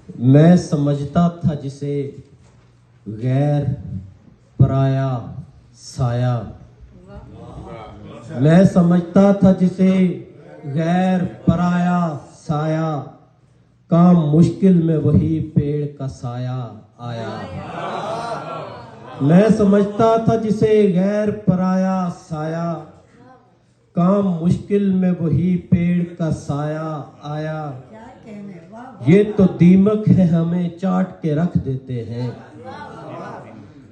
मैं समझता था जिसे गैर पराया साया, मैं समझता था जिसे गैर पराया साया, काम मुश्किल में वही पेड़ का साया आया। मैं समझता था जिसे गैर पराया साया, काम मुश्किल में वही पेड़ का साया आया। ये तो दीमक है हमें चाट के रख देते हैं,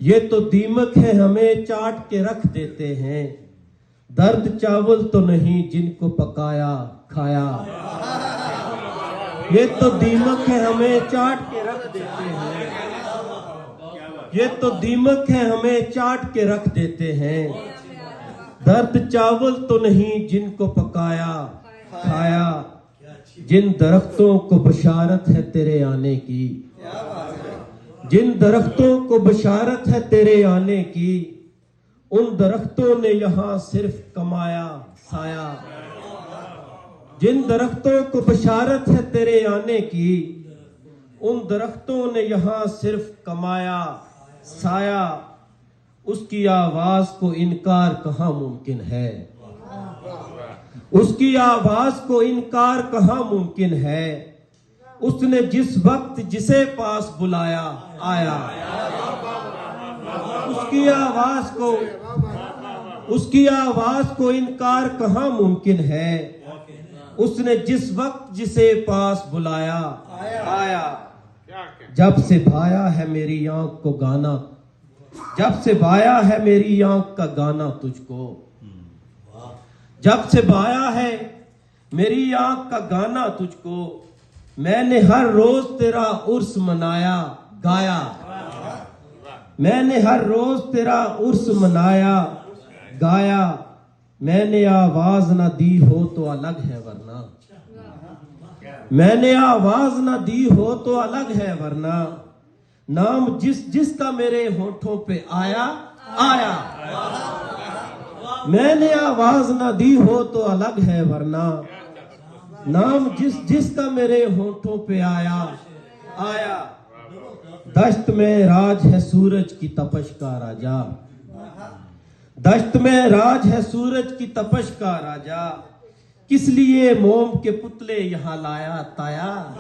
ये तो दीमक है हमें चाट के रख देते हैं, दर्द चावल तो नहीं जिनको पकाया खाया। ये तो दीमक है हमें चाट के रख देते हैं, ये तो दीमक है हमें चाट के रख देते हैं, दर्द चावल तो नहीं जिनको पकाया खाया। जिन दरख्तों को बशारत है तेरे आने की, जिन दरख्तों को बशारत है तेरे आने की, उन दरख्तों ने यहाँ सिर्फ कमाया साया। जिन दरख्तों को बशारत है तेरे आने की, उन दरख्तों ने यहाँ सिर्फ कमाया साया। उसकी आवाज को इनकार कहाँ मुमकिन है, उसकी आवाज को इनकार कहाँ मुमकिन है। उसने जिस वक्त जिसे पास बुलाया आया, उसकी आवाज को इनकार कहाँ मुमकिन है। उसने जिस वक्त जिसे पास बुलाया आया। जब से भाया है मेरी आंख को गाना, जब से भाया है मेरी आंख का गाना तुझको, जब से भाया है मेरी आंख का गाना तुझको, मैंने हर रोज तेरा उर्स मनाया गाया। मैंने हर रोज तेरा उर्स मनाया गाया। मैंने आवाज ना दी हो तो अलग है वरना, मैंने आवाज ना दी हो तो अलग है वरना, नाम जिस जिसका मेरे होठों पे आया आया। मैंने आवाज ना दी हो तो अलग है वरना, नाम जिस जिसका मेरे होठों पे आया आया। दश्त में राज है सूरज की तपश का राजा, दश्त में राज है सूरज की तपश का राजा, किस लिए मोम के पुतले यहाँ लाया ताया।